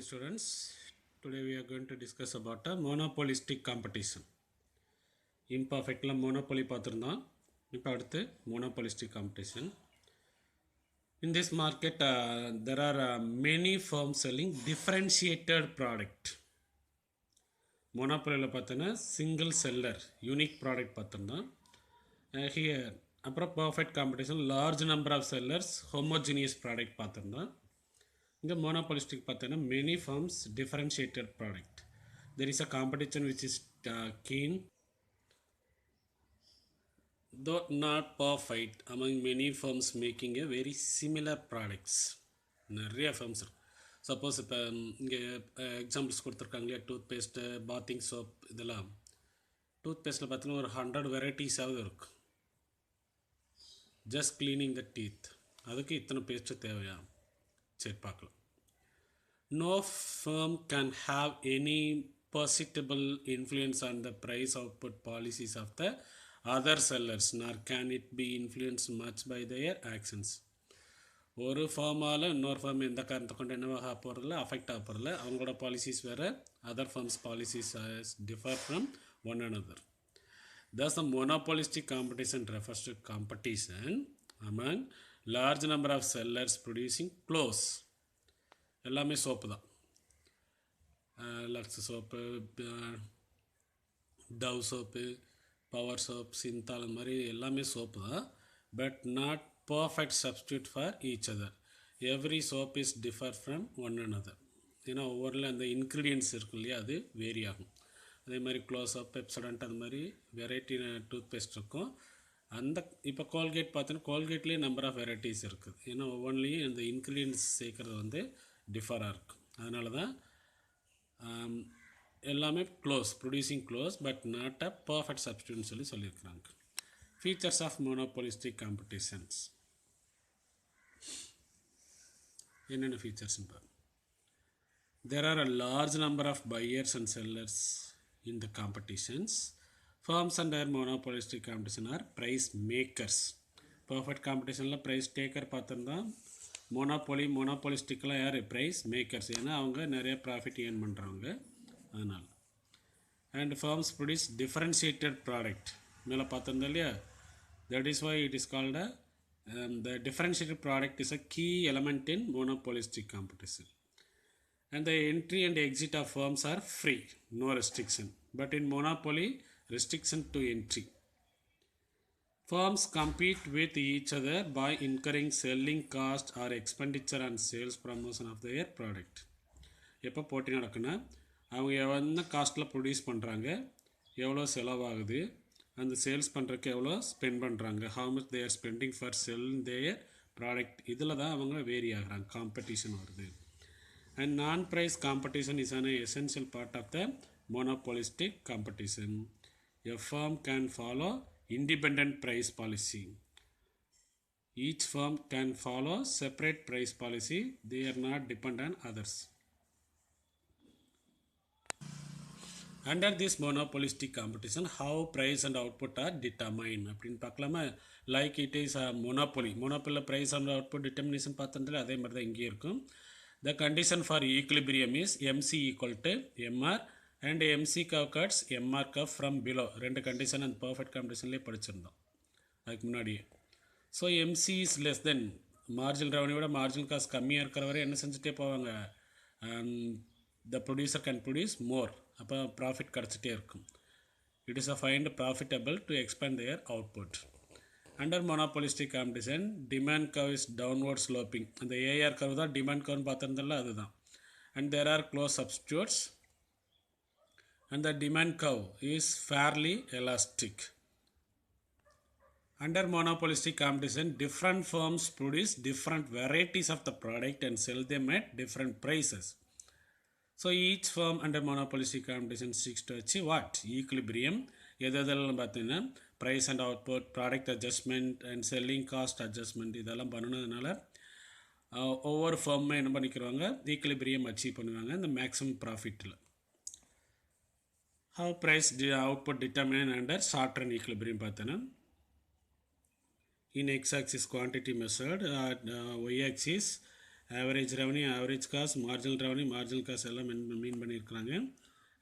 Students, today we are going to discuss about a monopolistic competition. Imperfectல monopoly பார்த்திருந்தோம். இப்போ அடுத்து monopolistic competition. In this market, there are many firms selling differentiated product. Monopolyல பார்த்தோன்னா single seller, unique product பார்த்திருந்தோம். Here, அப்புறம் perfect competition, large number of sellers, homogeneous product பார்த்திருந்தோம். இந்த monopolistic பார்த்தோன்னா many firms differentiated product. There is a competition which is keen, though not perfect, among many firms making a very similar products. நிறைய firms இருக்கு. Suppose இப்போ இங்கே examples கொடுத்துருக்காங்க இல்லையா, tooth paste, bathing soap, இதெல்லாம் டூத் பேஸ்ட்டில் பார்த்தீங்கன்னா ஒரு 100 வெரைட்டிஸாவது இருக்கும். ஜஸ்ட் கிளீனிங் த டீத், அதுக்கு இத்தனை பேஸ்ட்டு தேவையா? சரி பார்க்கலாம். No firm can have any perceptible influence on the price output policies of the other sellers, nor can it be influenced much by their actions. ஒரு ஃபார்மால் இன்னொரு ஃபார்ம் எந்த காரணத்தை கொண்டு என்னவாக போகிறதில்ல, அஃபெக்ட் ஆக போகிறதில்ல. அவங்களோட பாலிசிஸ் வேறு, other firms policies differ from one another. Thus the monopolistic competition refers to competition among large number of sellers producing clothes. எல்லாமே சோப்பு தான். Lux soap, Dove soap, power soap, Cinthol, அந்த மாதிரி எல்லாமே சோப்பு தான். But not perfect substitute for each other. Every soap is differ from one another. ஏன்னா ஒவ்வொருல அந்த ingredients இருக்கும் இல்லையா, அது வேரி ஆகும். அதே மாதிரி க்ளோஸ்அப், பெப்சடண்ட், அந்த மாதிரி வெரைட்டி டூத் பேஸ்ட் இருக்கும். அந்த இப்போ கோல்கேட் பார்த்தோன்னா கோல்கேட்லேயே நம்பர் ஆஃப் வெரைட்டிஸ் இருக்குது. ஏன்னா ஒவ்வொன்றிலையும் அந்த இன்க்ரீடியன்ட்ஸ் சேர்க்குறது வந்து டிஃபராக இருக்கும். அதனால தான் எல்லாமே producing close but not a perfect சப்ஸ்டியூட்னு சொல்லியிருக்கிறாங்க. ஃபீச்சர்ஸ் ஆஃப் மோனோபோலிஸ்டிக் காம்படிஷன்ஸ் என்னென்ன ஃபீச்சர்ஸ்னு பாருங்கள். There are a large number of buyers and sellers in the competitions. Firms under monopolistic competition are price makers. Perfect competitionல price taker பார்த்துருந்தா, மோனோபோலிஸ்டிக்கெலாம் யார்? Price makers. ஏன்னா அவங்க நிறைய ப்ராஃபிட் ஏர்ன் பண்ணுறவங்க, அதனால். And firms produce differentiated product, மேலே பார்த்துருந்தோம் இல்லையா. That is why it is called the differentiated product is a key element in monopolistic competition. And the entry and exit of firms are free, no restriction. But in monopoly, restriction to entry. Firms compete with each other by incurring selling cost or expenditure on sales promotion of their product. எப்போ போட்டி நடக்குன்னா, அவங்க எவ்வளோ காஸ்ட்டில் produce பண்ணுறாங்க, எவ்வளோ செலவாகுது, அந்த sales பண்ணுறதுக்கு எவ்வளோ ஸ்பெண்ட் பண்ணுறாங்க, how much they are spending for selling their product, இதில் தான் அவங்க வேரி ஆகிறாங்க, காம்படிஷன் வருது. And non-price competition is an essential part of the monopolistic competition. A firm can follow independent price policy. Each firm can follow separate price policy. They are not dependent on others. Under this monopolistic competition, how price and output are determined அப்படின்னு பார்க்கலாமா. Like it is a மோனோபொலியில் price and output determination பார்த்துட்டு அதே மாதிரி தான் இங்கே இருக்கும். The condition for equilibrium is MC equal to MR and MC curve cuts MR curve from below. ரெண்டு கண்டிஷன் அந்த பர்ஃபெக்ட் காம்படிஷன்லேயே படிச்சிருந்தோம் அதுக்கு முன்னாடியே. So MC is less then marginal ரெவன்யூவோட மார்ஜினல் காஸ்ட் கம்மியாக இருக்கிற வரை என்ன செஞ்சுட்டே போவாங்க, the producer can produce more, அப்போ ப்ராஃபிட் கிடச்சிட்டே இருக்கும். It is a find profitable to expand their output. Under monopolistic competition, demand curve is downward sloping. அந்த AR curve தான் demand curve பார்த்துருந்தல, அதுதான். And there are close substitutes and the demand curve is fairly elastic. Under monopolistic competition, different firms produce different varieties of the product and sell them at different prices. So each firm under monopolistic competition seeks to achieve what? Equilibrium. எதெல்லாம் பார்த்தீங்கன்னா price and output, product adjustment and selling cost adjustment, இதெல்லாம் பண்ணினதுனால ஒவ்வொரு ஃபார்மே என்ன பண்ணிக்கிறாங்க, equilibrium achieve பண்ணுவாங்க இந்த maximum ப்ராஃபிட்டில். How price output determine under short run equilibrium பார்த்தோன்னா, in X axis quantity measured, Y axis average revenue, average cost, marginal revenue, marginal cost எல்லாம் மீன் பண்ணியிருக்கிறாங்க.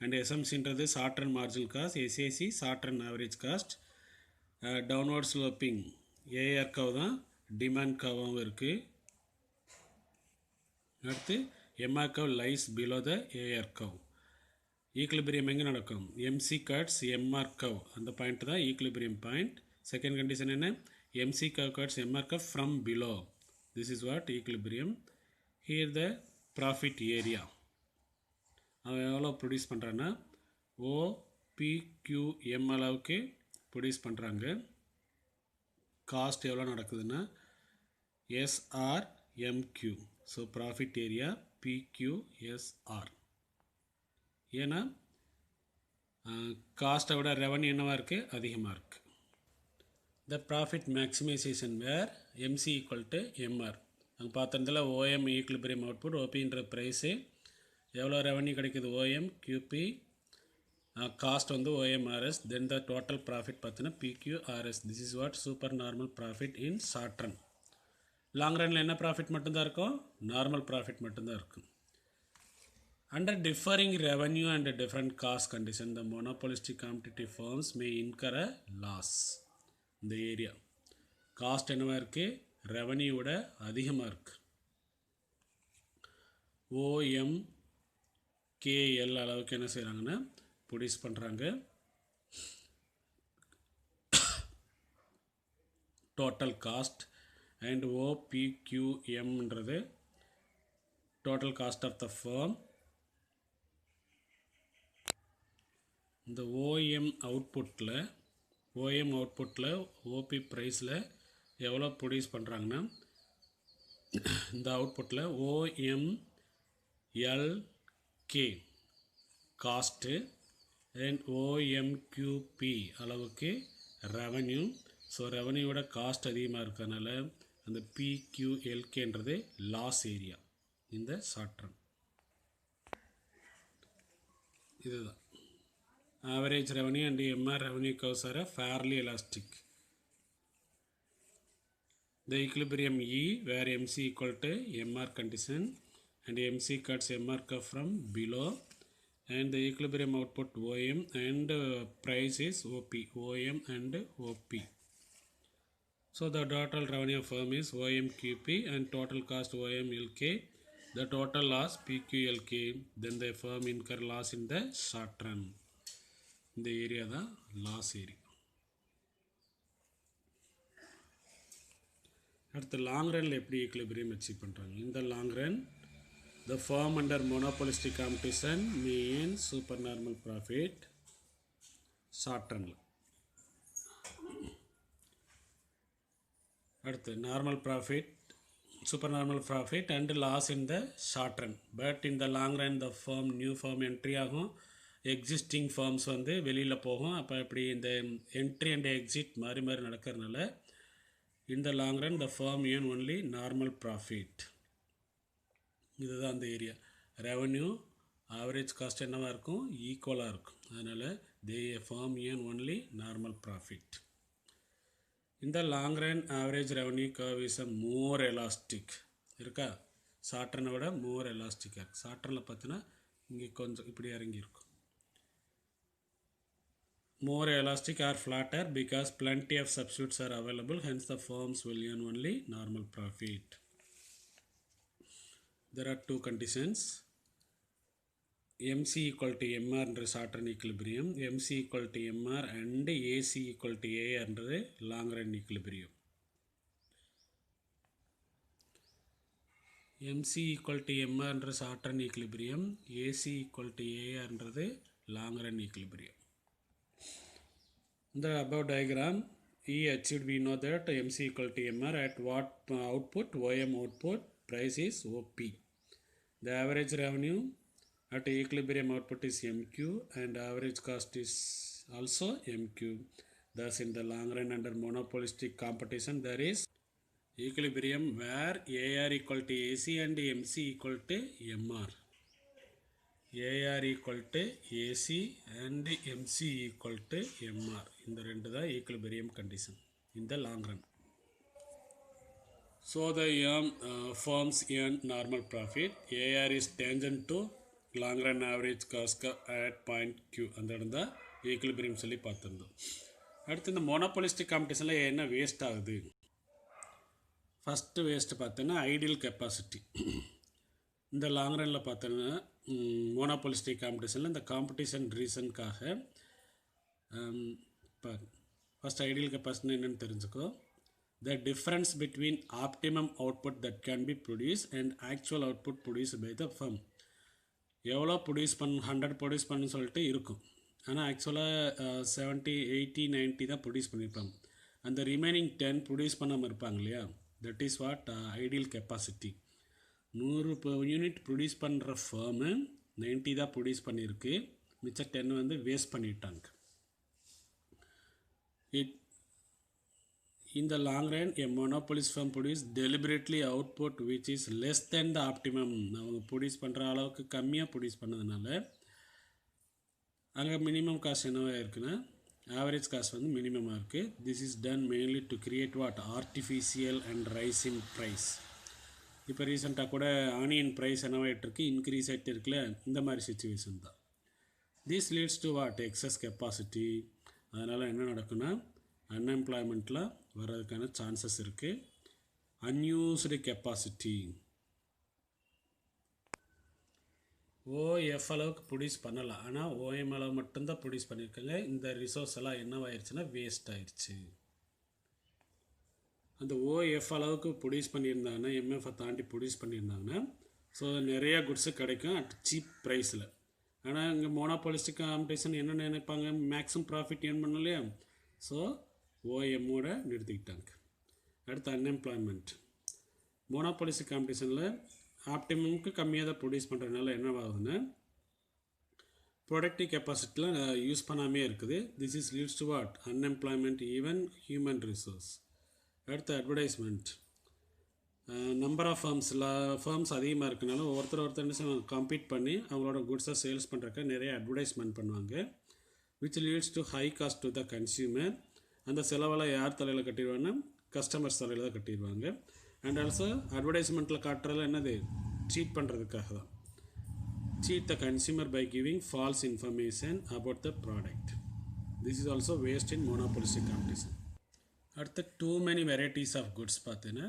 அண்ட் எஸ்எம்சின்றது short run marginal cost, SAC short run average cost. Downward sloping AR curve தான், demand கவாகவும் இருக்குது. அடுத்து MR curve lies below the AR curve. Equilibrium எங்கே நடக்கும்? MC cuts MR curve, அந்த பாயிண்ட் தான் ஈக்குலிபிரியம் பாயிண்ட். செகண்ட் கண்டிஷன் என்ன? MC curve cuts MR curve from below. This is what equilibrium. Here the profit area அவன் எவ்வளோ produce பண்ணுறான்னா ஓபிக்யூஎம் அளவுக்கு produce பண்ணுறாங்க. காஸ்ட் எவ்வளோ நடக்குதுன்னா SRMQ. So profit area PQSR. ஏன்னா காஸ்ட்டை விட ரெவன்யூ என்னவாக இருக்குது? அதிகமாக இருக்குது. The profit maximization where MC equal to MR. அங்கே பார்த்துறதுல ஓஎம் ஈக்குலிபிரியம் அவுட்புட், ஓபின்ற ப்ரைஸு, எவ்வளோ ரெவன்யூ கிடைக்குது? ஓஎம் கியூபி, காஸ்ட் வந்து OMRS, then the total profit பார்த்தீங்கன்னா PQRS. This is what super normal profit in short run. Long ரனில் என்ன profit மட்டும்தான் இருக்கும்? நார்மல் ப்ராஃபிட் மட்டும்தான் இருக்கும். Under differing revenue and different cost condition, the monopolistic competitive firms may incur a loss. இந்த area cost என்னவா இருக்குது? ரெவன்யூவோட அதிகமாக இருக்குது. ஓஎம்கேஎல் அளவுக்கு என்ன செய்கிறாங்கன்னா ப்ரொடியூஸ் பண்ணுறாங்க. டோட்டல் காஸ்ட் அண்ட் ஓபிக்யூஎம்ன்றது total cost of the firm. இந்த ஓஎம் அவுட்புட்டில் ஓபி ப்ரைஸில் எவ்வளோ ப்ரொடியூஸ் பண்ணுறாங்கன்னா, இந்த அவுட்புட்டில் ஓஎம்எல்கே காஸ்ட்டு அண்ட் ஓஎம்கியூபி அளவுக்கு ரெவன்யூ. ஸோ ரெவன்யூவோட காஸ்ட் அதிகமாக இருக்கிறதுனால அந்த பிக்யூஎல்கேன்றது லாஸ் ஏரியா இந்த ஷார்ட் ரன். இதுதான் average revenue and MR revenue curves are fairly elastic. The equilibrium E where MC equal to MR condition and MC cuts MR curve from below, and the equilibrium output OM and price is OP, OM and OP. So the total revenue of firm is OMQP and total cost OMLK. The total loss PQLK. Then the firm incur loss in the short run. இந்த area தான் loss area. அடுத்து long ரனில் எப்படி equilibrium achieve பண்ணுறாங்க? இந்த long run the firm under monopolistic competition mean super normal profit. Short ரனில் அடுத்து normal profit, super normal profit and loss in the short run. But இந்த long run the firm new firm entry ஆகும், existing firms வந்து வெளியில் போகும். அப்போ இப்படி இந்த என்ட்ரி அண்ட் எக்ஸிட் மாறி மாறி நடக்கிறதுனால இந்த long run the firm earn only normal profit. இதுதான் அந்த ஏரியா. ரெவன்யூ ஆவரேஜ் காஸ்ட் என்னவாக இருக்கும்? ஈக்குவலாக இருக்கும். அதனால் they firm earn only normal profit. இந்த long run average revenue curve is a more elastic இருக்கா? ஷார்ட் ரனை விட மோர் எலாஸ்டிக்காக இருக்குது. ஷார்ட் ரனில் பார்த்தீங்கன்னா இங்கே கொஞ்சம் இப்படி இறங்கியிருக்கும். More elastic or flatter because plenty of substitutes are available, hence the firms will earn only normal profit. There are two conditions. MC equal to MR under short run equilibrium, MC equal to MR and AC equal to A under long run equilibrium. MC equal to MR under short run equilibrium, AC equal to A under long run equilibrium. In the above diagram, E achieved, we know that MC equal to MR at what output? OM output, price is OP. The average revenue at equilibrium output is MQ and average cost is also MQ. Thus in the long run under monopolistic competition there is equilibrium where AR equal to AC and MC equal to MR. AR equal to AC and MC equal to MR. இந்த ரெண்டு தான் equilibrium condition இந்த long run. So the firms earn normal profit. AR is tangent to long run average cost at point Q. அந்த இடம் தான் equilibrium சொல்லி பார்த்துருந்தோம். அடுத்து இந்த மோனோபாலிஸ்டிக் காம்படிஷனில் என்ன வேஸ்ட் ஆகுது? ஃபஸ்ட்டு வேஸ்ட்டு பார்த்தோன்னா ஐடியல் கெப்பாசிட்டி. இந்த லாங் ரனில் பார்த்தோன்னா மோனோபாலிஸ்டிக் காம்படிஷனில் இந்த காம்படிஷன் ரீசனுக்காக ஃபஸ்ட் ஐடியல் கெப்பாசிட்டி என்னென்னு தெரிஞ்சுக்கோ. The difference between optimum output that can be produced and actual output produced by the firm. எவ்வளோ ப்ரொடியூஸ் 100 ப்ரொடியூஸ் பண்ணு சொல்லிட்டு இருக்கும், ஆனால் ஆக்சுவலாக 70 80 90 தான் ப்ரொடியூஸ் பண்ணியிருப்பாங்க. அந்த ரிமைனிங் 10 ப்ரொடியூஸ் பண்ணாமல் இருப்பாங்க இல்லையா, that is what ideal capacity. 100 unit produce பண்ணுற ஃபேர்மு 90 தான் ப்ரொடியூஸ் பண்ணியிருக்கு, மிச்சம் 10 வந்து வேஸ்ட் பண்ணிட்டாங்க. In the long run, a monopolist firm produce deliberately output which is less than the optimum. அவங்க ப்ரொடியூஸ் பண்ணுற அளவுக்கு கம்மியாக ப்ரொடியூஸ் பண்ணதுனால அங்கே மினிமம் காஸ்ட் என்னவாக இருக்குன்னா ஆவரேஜ் காஸ்ட் வந்து மினிமமாக இருக்குது. This is done mainly to create what artificial and rise in price. இப்போ ரீசெண்டாக கூட ஆனியன் ப்ரைஸ் என்னவாகிட்டுருக்கு, இன்க்ரீஸ் ஆகிட்டு இருக்குல்ல, இந்த மாதிரி சுச்சுவேஷன் தான். This leads to what excess capacity. அதனால் என்ன நடக்குன்னா அன்எம்ப்ளாய்மெண்ட்டில் வர்றதுக்கான சான்சஸ் இருக்குது. அன்யூஸ்டு கெப்பாசிட்டி ஓஎஃப் அளவுக்கு ப்ரொடியூஸ் பண்ணலாம், ஆனால் ஓஎம் அளவு மட்டும்தான் ப்ரொடியூஸ் பண்ணியிருக்காங்க. இந்த ரிசோர்ஸ் எல்லாம் என்னவாயிருச்சுன்னா வேஸ்ட் ஆயிடுச்சு. அந்த ஓஎஃப் அளவுக்கு ப்ரொடியூஸ் பண்ணியிருந்தாங்கன்னா, எம்எஃப்பை தாண்டி ப்ரொடியூஸ் பண்ணியிருந்தாங்கன்னா, ஸோ நிறையா குட்ஸு கிடைக்கும் அட் சீப் ப்ரைஸில். ஆனால் இங்கே மோனோபாலிஸ்டிக் காம்படிஷன் என்ன நினைப்பாங்க, மேக்ஸிமம் ப்ராஃபிட் ஏர்ன் பண்ணணும் இல்லையா, ஸோ ஓஎம்மோட நிறுத்திக்கிட்டாங்க. அடுத்து அன்எம்ப்ளாய்மெண்ட். மோனோபாலிஸ்டிக் காம்படிஷனில் ஆப்டிமம்க்கு கம்மியாக தான் ப்ரொடியூஸ் பண்ணுறதுனால என்ன ஆகுதுன்னா ப்ரொடக்டிவ் கெப்பாசிட்டியில் யூஸ் பண்ணாமே இருக்குது. This is leads to what unemployment, even human resource. அடுத்து அட்வர்டைஸ்மெண்ட். நம்பர் ஆஃப் ஃபர்ம்ஸ் அதிகமாக இருக்கனால ஒருத்தர் என்ன செய்வாங்க, கம்பீட் பண்ணி அவங்களோட குட்ஸை சேல்ஸ் பண்ணுறக்க நிறைய அட்வர்டைஸ்மெண்ட் பண்ணுவாங்க. Which leads to high cost to the consumer. அந்த செலவெல்லாம் யார் தலையில் கட்டிடுவாங்கன்னா கஸ்டமர்ஸ் தலையில் தான் கட்டிடுவாங்க. அண்ட் ஆல்சோ அட்வர்டைஸ்மெண்ட்டில் காட்டுறதுல என்னது, சீட் பண்ணுறதுக்காக தான். Cheat the consumer by giving false information about the product. This is also waste in monopolistic competition. அடுத்து too many varieties of goods. பார்த்தீங்கன்னா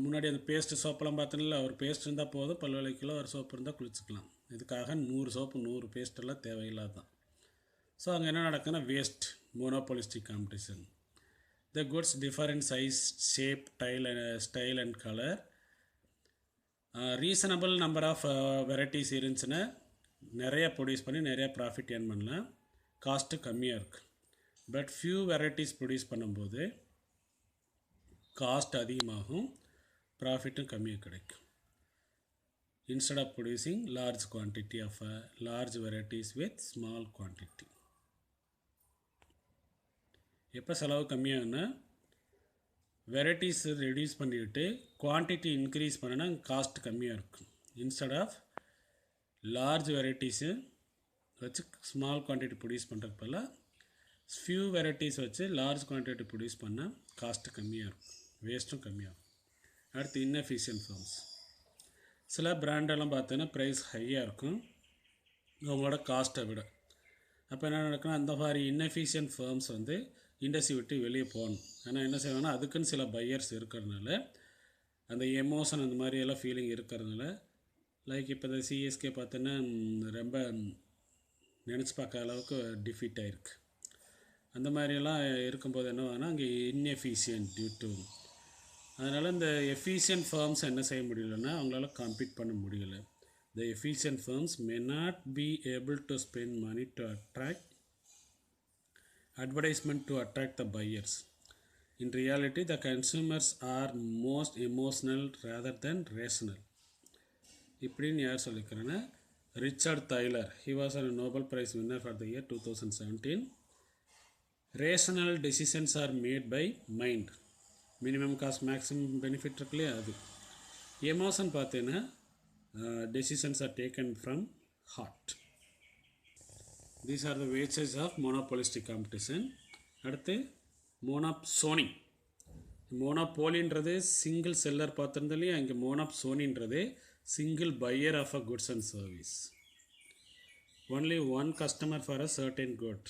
முன்னாடி அந்த பேஸ்ட்டு சோப்பெல்லாம் பார்த்தீங்கன்னா ஒரு பேஸ்ட் இருந்தால் போதும், பல்வேளைக்கிலோ ஒரு சோப்பு இருந்தால் குளிச்சுக்கலாம். இதுக்காக 100 சோப்பு 100 பேஸ்ட்டெல்லாம் தேவையில்லாத தான். ஸோ அங்கே என்ன நடக்குதுன்னா waste monopolistic competition. The goods differ in size, shape, style and color. Reasonable number of varieties இருந்துச்சுன்னா நிறையா ப்ரொடியூஸ் பண்ணி நிறையா ப்ராஃபிட் ஏர்ன் பண்ணலாம், காஸ்ட்டு கம்மியாக இருக்குது. பட் ஃபியூ வெரைட்டிஸ் ப்ரொடியூஸ் பண்ணும்போது காஸ்ட் அதிகமாகும், ப்ராஃபிட்டும் கம்மியாக கிடைக்கும். instead of producing large quantity of large varieties with small quantity. எப்போ செலவு கம்மியாகுன்னா வெரைட்டிஸ் ரெடியூஸ் பண்ணிவிட்டு குவான்டிட்டி இன்க்ரீஸ் பண்ணினா காஸ்ட் கம்மியாக இருக்கும். இன்ஸ்டெட் ஆஃப் லார்ஜ் வெரைட்டிஸு வச்சு ஸ்மால் குவான்டிட்டி ப்ரொடியூஸ் பண்ணுறதுக்கு பதிலாக ஃபியூ வெரைட்டிஸ் வச்சு லார்ஜ் குவான்டிட்டி ப்ரொடியூஸ் பண்ணால் காஸ்ட்டு கம்மியாக இருக்கும், வேஸ்ட்டும் கம்மியாகும். அடுத்து இன்எஃபிஷியன்ட் ஃபார்ம்ஸ். சில பிராண்டெல்லாம் பார்த்தீங்கன்னா ப்ரைஸ் ஹையாக இருக்கும் அவங்களோட காஸ்ட்டை விட. அப்போ என்ன நடக்குன்னா அந்த மாதிரி இன்எஃபிஷியன்ட் ஃபார்ம்ஸ் வந்து இண்டஸ்ட்ரி விட்டு வெளியே போகணும். ஆனால் என்ன செய்வாங்கன்னா அதுக்குன்னு சில பையர்ஸ் இருக்கிறதுனால, அந்த எமோஷன் அந்த மாதிரியெல்லாம் ஃபீலிங் இருக்கிறதுனால, லைக் இப்போ இந்த சிஎஸ்கே பார்த்தோன்னா ரொம்ப நினச்சி பார்க்க அளவுக்கு டிஃபீட் ஆகிருக்கு. அந்த மாதிரியெல்லாம் இருக்கும்போது என்ன ஆகுனா அங்கே இன்எஃபிஷியன்ட் டியூ டு, அதனால் இந்த எஃபிஷியன்ட் ஃபார்ம்ஸ் என்ன செய்ய முடியலன்னா அவங்களால காம்பீட் பண்ண முடியலை. The efficient firms may not be able to spend money to attract advertisement to attract the buyers. In reality, the consumers are most emotional rather than rational. இப்படின்னு யார் சொல்லிக்கிறேன்னா Richard tailor. he was a Nobel Prize winner for the year 2017. Rational decisions are made by mind. Minimum cost maximum benefit இருக்கு இல்லையா அது. Emotion பார்த்தீங்கன்னா decisions are taken from heart. These are the wages of monopolistic competition. அடுத்து மோனோசோனி. மோனோபோலின்றது single seller பார்த்துருந்தாலையும் இங்கே மோனோப்சோனின்றது single buyer of a goods and service. Only one customer for a certain good.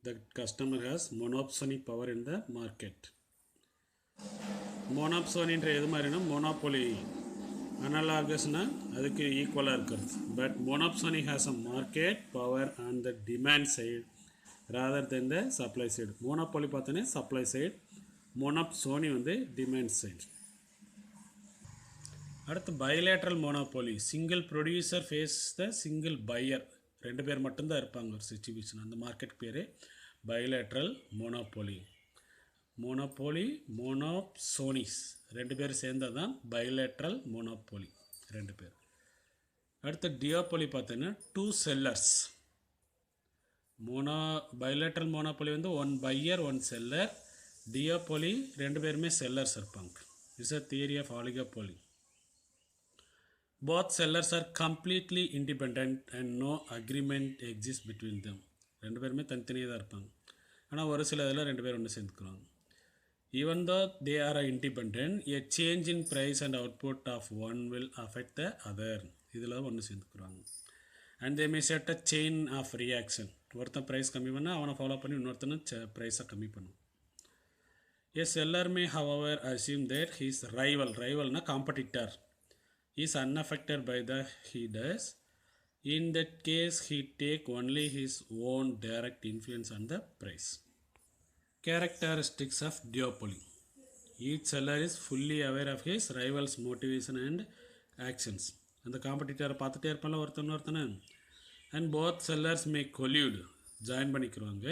The customer has monopsony power in the market. மோனோப்சோனின்ற எது மாதிரினா monopoly அனலாகஸ்னால் அதுக்கு ஈக்குவலாக இருக்கிறது. But monopsony has a market power on the demand side rather then the supply side. Monopoly பார்த்தோன்னே supply side, monopsony வந்து demand side. அடுத்து bilateral monopoly. Single producer face the single buyer. ரெண்டு பேர் மட்டும்தான் இருப்பாங்க ஒரு சிச்சுவேஷன். அந்த மார்க்கெட் பேர் பைலேட்ரல் மோனோபோலி. மோனோபோலி மோனோப்சோனிஸ் ரெண்டு பேர் சேர்ந்தது தான் பைலேட்ரல் மோனோபோலி ரெண்டு பேர். அடுத்து டியோபோலி பார்த்தீங்கன்னா டூ செல்லர்ஸ். பைலேட்ரல் மோனோபோலி வந்து one buyer one seller. Duopoly ரெண்டு பேருமே செல்லர்ஸ் இருப்பாங்க. It's a theory of oligopoly. Both sellers are completely independent and no agreement exist between them. ரெண்டு பேருமே தனித்தனியாக தான் இருப்பாங்க. ஆனால் ஒரு சில இதில் ரெண்டு பேர் ஒன்று சேர்ந்துக்குறாங்க. Even though they are independent, a change in price and output of one will affect the other. இதில் ஒன்று சேர்ந்துக்குறாங்க. And they may set a chain of reaction. ஒருத்தன் ப்ரைஸ் கம்மி பண்ணால் அவனை ஃபாலோ பண்ணி இன்னொருத்தனை ப்ரைஸை கம்மி பண்ணும். A seller may however assume that his rivalனா competitor is unaffected by the he does. In that case, he take only his own direct influence on the price. Characteristics of duopoly. Each seller is fully aware of his rival's motivation and actions. அந்த காம்படிட்டரை பார்த்துட்டே இருப்பால ஒருத்தனை. And both sellers may collude join பண்ணிக்கிறாங்க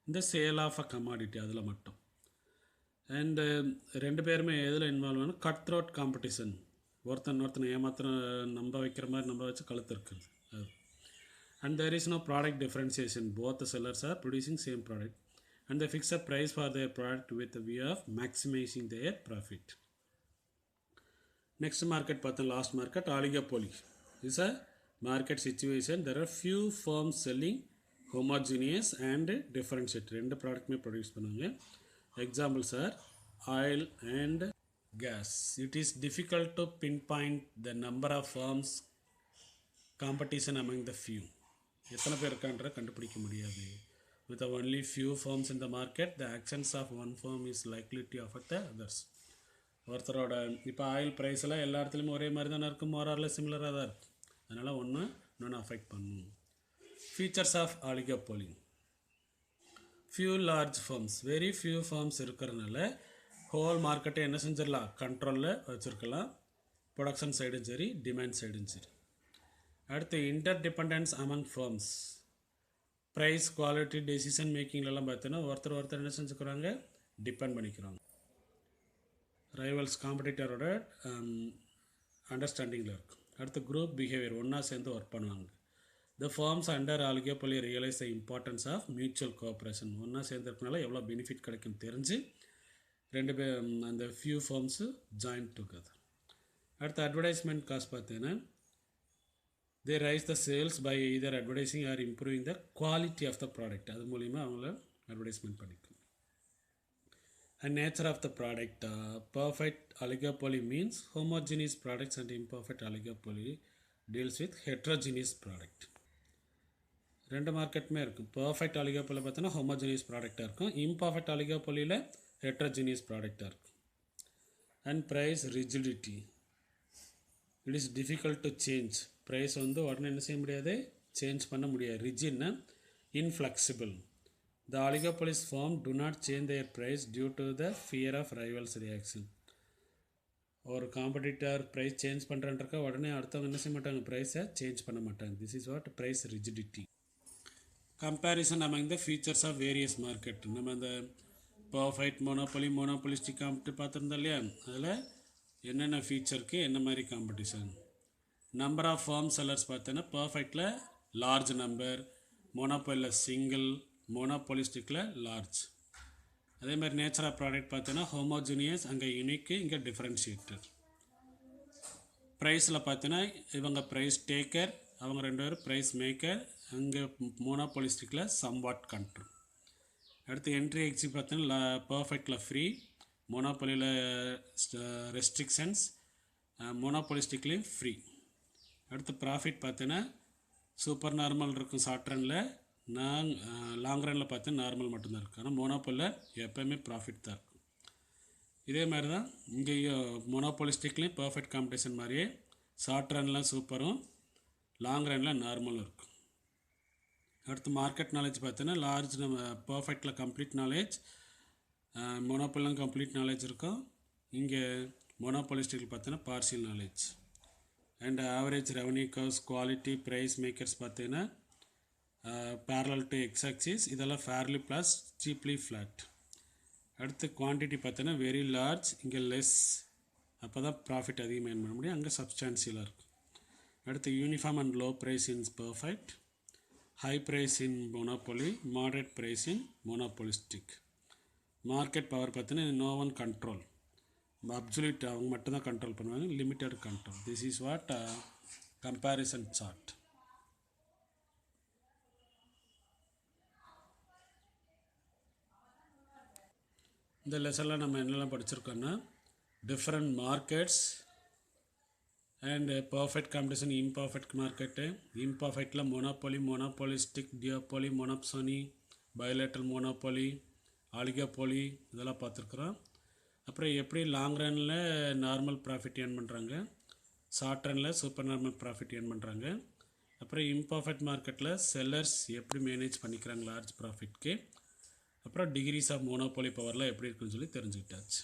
இந்த sale of a commodity அதில் மட்டும். And ரெண்டு பேருமே எதில் இன்வால்வ் ஆகணும்? Cut throat competition. ஒருத்தனை ஏமாத்திர நம்ப வைக்கிற மாதிரி நம்ப வச்சு கழுத்து இருக்குது அது. And there is no product differentiation. Both sellers are producing same product and they fix a price for their product with the view of maximizing their profit. Next market பார்த்தோம், last market oligopoly. This is a market situation. There are few firms selling homogeneous and differentiated. ரெண்டு ப்ராடக்ட்மே produce பண்ணுவாங்க. Examples are oil and gas. It is difficult to pinpoint the number of firms competition among the few. எத்தனை பேர் இருக்கான்ற கண்டுபிடிக்க முடியாது. With only few firms in the market, the actions of one firm is likely to affect the others. ஒருத்தரோட இப்போ oil ப்ரைஸ்லாம் எல்லா இடத்துலையுமே ஒரே மாதிரி தானே இருக்கும், மோராரில் சிமிலராக தான் இருக்கும். அதனால் இன்னொன்று அஃபெக்ட் பண்ணும். Features of oligopoly. Few large firms. Very few firms இருக்கிறதுனால ஹோல் மார்க்கெட்டை என்ன செஞ்சிடலாம்? கண்ட்ரோலில் வச்சுருக்கலாம். ப்ரொடக்ஷன் சைடும் சரி, டிமாண்ட் சைடும் சரி. அடுத்து interdependence among firms. Price, quality, decision மேக்கிங்லலாம் பார்த்தோன்னா ஒருத்தர் என்ன செஞ்சுக்கிறாங்க? டிபெண்ட் பண்ணிக்கிறாங்க. ரைவல்ஸ் காம்படிட்டரோட அண்டர்ஸ்டாண்டிங்கில் இருக்கும். அடுத்து குரூப் பிஹேவியர். ஒன்றா சேர்ந்து ஒர்க் பண்ணுவாங்க. The firms under oligopoly realize the importance of mutual cooperation. ஒன்றா சேர்ந்துருக்கனால எவ்வளோ பெனிஃபிட் கிடைக்கும் தெரிஞ்சு ரெண்டு பேர் அந்த ஃபியூ ஃபார்ம்ஸு ஜாயின் டுகெதர். அடுத்து அட்வர்டைஸ்மெண்ட் காஸ்ட் பார்த்தீங்கன்னா they raise the sales by either advertising or improving the quality of the product. அது மூலிமா அவங்கள அட்வர்டைஸ்மெண்ட் பண்ணிக்கும். And nature of the product. Perfect oligopoly means homogeneous products and imperfect oligopoly deals with heterogeneous product. ரெண்டு மார்க்கெட்டுமே இருக்கும். Perfect oligopoly பார்த்தோன்னா homogeneous ப்ராடக்டாக இருக்கும். Imperfect oligopolyயில் heterogeneous ப்ராடக்டாக இருக்கும். And price rigidity. It is difficult to change. Price வந்து உடனே என்ன செய்ய முடியாது? சேஞ்ச் பண்ண முடியாது. ரிஜிட்னா inflexible. The oligopolies firm do not change their price due to the fear of rivals reaction. ஒரு காம்படிட்டர் ப்ரைஸ் சேஞ்ச் பண்ணுறன்றக்க உடனே அடுத்தவங்க என்ன செய்ய மாட்டாங்க? ப்ரைஸை சேஞ்ச் பண்ண மாட்டாங்க. This is what price rigidity. Comparison among the features of various market. நம்ம அந்த பர்ஃபெக்ட் மோனோபோலிஸ்டிக் காம்படி பார்த்துருந்தோம் இல்லையா? அதில் என்னென்ன ஃபீச்சருக்கு என்ன மாதிரி competition. Number of firm sellers பார்த்தோன்னா பர்ஃபெக்டில் லார்ஜ் நம்பர், மோனோபோலியில் சிங்கிள், மோனோபோலிஸ்டிக்கில் லார்ஜ். அதே மாதிரி நேச்சர் ஆஃப் ப்ராடக்ட் பார்த்தோன்னா ஹோமோஜினியஸ், அங்கே யூனிக்கு, இங்கே டிஃப்ரென்ஷியேட்டர். ப்ரைஸில் பார்த்தோன்னா இவங்க ப்ரைஸ் டேக்கர், அவங்க ரெண்டு பேரும் ப்ரைஸ் மேக்கர், அங்கே மோனோபோலிஸ்டிக்கில் சம்வாட் கண்ட்ரோல். அடுத்து என்ட்ரி எக்ஸிட் பார்த்தோன்னா பர்ஃபெக்டில் ஃப்ரீ, மோனோபொலியில் ரெஸ்ட்ரிக்ஷன்ஸ், மோனோபொலிஸ்டிக்லேயும் ஃப்ரீ. அடுத்து ப்ராஃபிட் பார்த்தீங்கன்னா சூப்பர் நார்மல் இருக்கும் ஷார்ட் ரனில், லாங் ரனில் பார்த்தா நார்மல் மட்டும்தான் இருக்குது. ஆனால் மோனோபொலியில் எப்போயுமே ப்ராஃபிட் தான் இருக்கும். இதே மாதிரி தான் இங்கேயும் மோனோபொலிஸ்டிக்லேயும் பர்ஃபெக்ட் காம்படிஷன் மாதிரியே ஷார்ட் ரன்லாம் சூப்பரும் லாங் ரனில் நார்மலும் இருக்கும். அடுத்து மார்க்கெட் நாலேஜ் பார்த்தீங்கன்னா லார்ஜ் நம்ம பர்ஃபெக்டில் கம்ப்ளீட் நாலேஜ், மோனோபொலியும் கம்ப்ளீட் நாலேஜ் இருக்கும். இங்கே மோனோபொலிஸ்டிக்கில் பார்த்தீங்கன்னா partial knowledge. And average revenue curves, quality, price makers பார்த்தீங்கன்னா parallel to x axis, இதெல்லாம் ஃபேர்லி ப்ளஸ் சீப்லி ஃப்ளாட். அடுத்து குவான்டிட்டி பார்த்தீங்கன்னா வெரி லார்ஜ், இங்கே லெஸ், அப்போ தான் ப்ராஃபிட் அதிகமாக பண்ண முடியும், அங்கே சப்ஸ்டான்சியலாக இருக்கும். அடுத்து uniform and low price in perfect, high price in monopoly, moderate price in monopolistic. Market power பார்த்தீங்கன்னா நோ ஒன் கண்ட்ரோல், அப்சல்யூட் அவங்க மட்டும்தான் கண்ட்ரோல் பண்ணுவாங்க, limited control. This is what comparison chart. இந்த லெசனில் நம்ம என்னெல்லாம் படிச்சிருக்கோன்னா different markets and perfect competition, imperfect market, இம்பர்ஃபெக்டில் monopoly, monopolistic, duopoly, monopsony, bilateral monopoly, oligopoly, இதெல்லாம் பார்த்துருக்குறோம். அப்புறம் எப்படி லாங் ரனில் நார்மல் ப்ராஃபிட் ஏர்ன் பண்ணுறாங்க, ஷார்ட் ரனில் சூப்பர் நார்மல் ப்ராஃபிட் ஏர்ன் பண்ணுறாங்க. அப்புறம் இம்பர்ஃபெக்ட் மார்க்கெட்டில் செல்லர்ஸ் எப்படி மேனேஜ் பண்ணிக்கிறாங்க லார்ஜ் ப்ராஃபிட்க்கு. அப்புறம் டிகிரிஸ் ஆஃப் மோனோபொலி பவரில் எப்படி இருக்குன்னு சொல்லி தெரிஞ்சுக்கிட்டாச்சு.